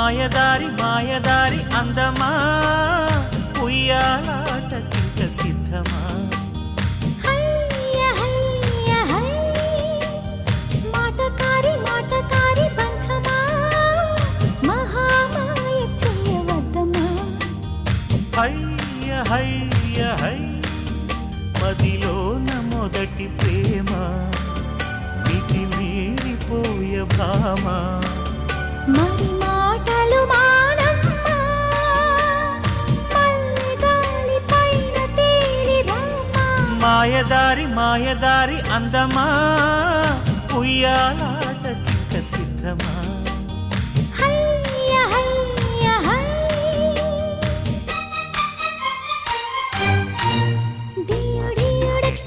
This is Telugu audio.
మాయదారి మాయదారి అందమా ఉయ్యాలాటకింక సిద్ధమా మాటకారి మాటకారి బంధమా మహామాయ చేయవద్దమా హయ్య హయ్య హై మదిలోన మొదటి ప్రేమ మితి మీరిపోయ భామ మరి మాటలు మానమ్మా మల్లెగాలి పైన తేలి రామా మాయదారి మాయదారి అందమా ఉయ్యాలాటకింక సిద్ధమా